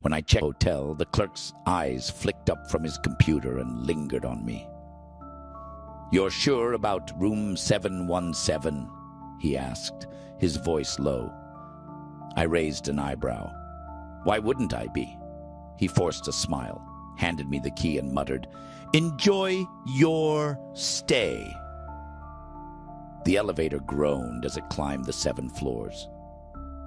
When I checked the hotel, the clerk's eyes flicked up from his computer and lingered on me. "You're sure about room 717? He asked, his voice low. I raised an eyebrow. "Why wouldn't I be?" He forced a smile, handed me the key and muttered, "Enjoy your stay." The elevator groaned as it climbed the 7 floors.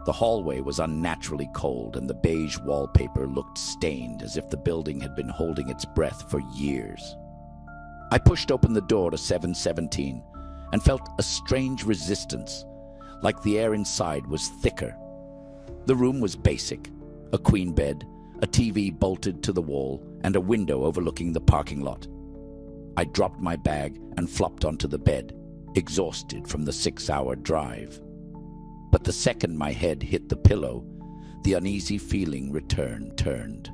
The hallway was unnaturally cold, and the beige wallpaper looked stained, as if the building had been holding its breath for years. I pushed open the door to 717 and felt a strange resistance, like the air inside was thicker. The room was basic: a queen bed, a TV bolted to the wall, and a window overlooking the parking lot. I dropped my bag and flopped onto the bed, exhausted from the 6-hour drive. But the second my head hit the pillow, the uneasy feeling returned.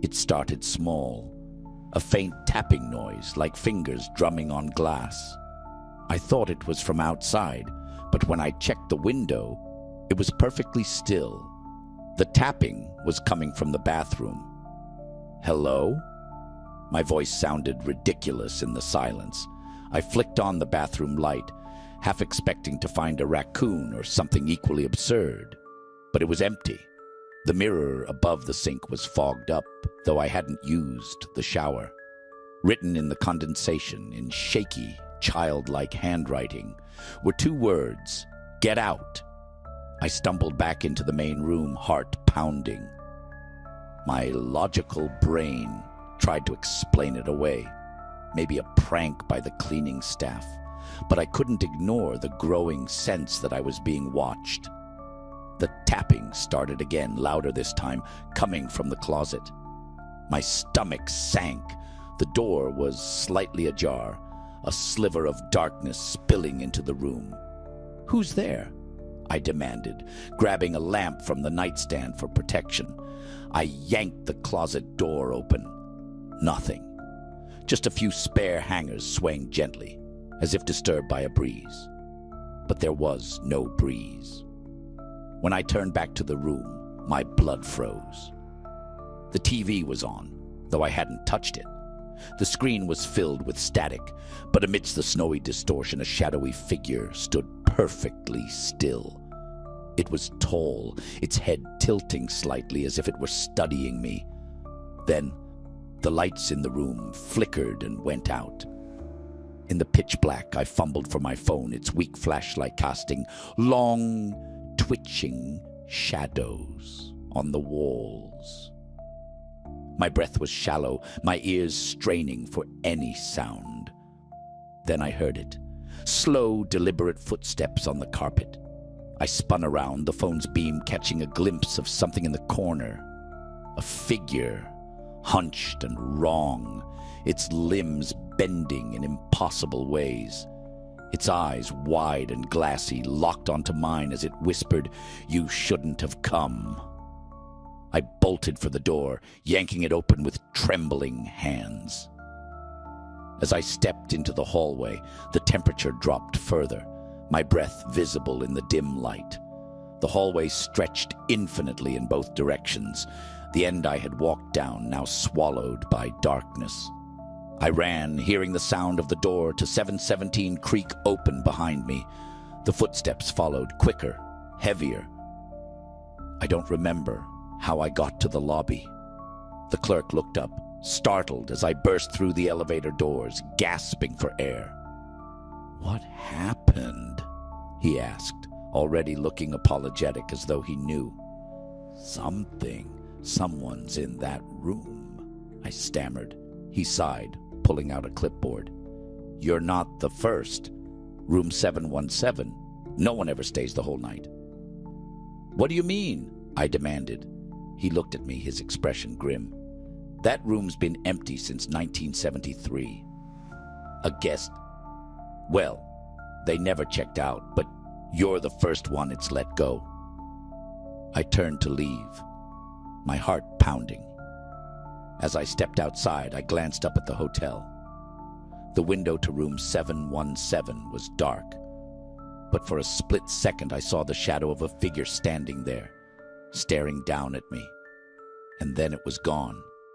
It started small, a faint tapping noise like fingers drumming on glass. I thought it was from outside, but when I checked the window, it was perfectly still. The tapping was coming from the bathroom. "Hello?" My voice sounded ridiculous in the silence. I flicked on the bathroom light, half expecting to find a raccoon or something equally absurd. But it was empty. The mirror above the sink was fogged up, though I hadn't used the shower. Written in the condensation in shaky, childlike handwriting were 2 words: "Get out." I stumbled back into the main room, heart pounding. My logical brain tried to explain it away. Maybe a prank by the cleaning staff. But I couldn't ignore the growing sense that I was being watched. The tapping started again, louder this time, coming from the closet. My stomach sank. The door was slightly ajar, a sliver of darkness spilling into the room. "Who's there?" I demanded, grabbing a lamp from the nightstand for protection. I yanked the closet door open. Nothing. Just a few spare hangers swaying gently, as if disturbed by a breeze. But there was no breeze. When I turned back to the room, my blood froze. The TV was on, though I hadn't touched it. The screen was filled with static, but amidst the snowy distortion, a shadowy figure stood perfectly still. It was tall, its head tilting slightly as if it were studying me. Then, the lights in the room flickered and went out. In the pitch black, I fumbled for my phone, its weak flashlight casting long, twitching shadows on the walls. My breath was shallow, my ears straining for any sound. Then I heard it. Slow, deliberate footsteps on the carpet. I spun around, the phone's beam catching a glimpse of something in the corner. A figure, hunched and wrong, its limbs bending in impossible ways. Its eyes, wide and glassy, locked onto mine as it whispered, "You shouldn't have come." I bolted for the door, yanking it open with trembling hands. As I stepped into the hallway, the temperature dropped further, my breath visible in the dim light. The hallway stretched infinitely in both directions, the end I had walked down now swallowed by darkness. I ran, hearing the sound of the door to 717 creak open behind me. The footsteps followed, quicker, heavier. I don't remember how I got to the lobby. The clerk looked up, startled as I burst through the elevator doors, gasping for air. "What happened?" he asked, already looking apologetic as though he knew. Someone's in that room," I stammered. He sighed, pulling out a clipboard. "You're not the first. Room 717. No one ever stays the whole night." "What do you mean?" I demanded. He looked at me, his expression grim. "That room's been empty since 1973. A guest? Well, they never checked out, but you're the first one it's let go." I turned to leave, my heart pounding. As I stepped outside, I glanced up at the hotel. The window to room 717 was dark, but for a split second I saw the shadow of a figure standing there, staring down at me. and then it was gone.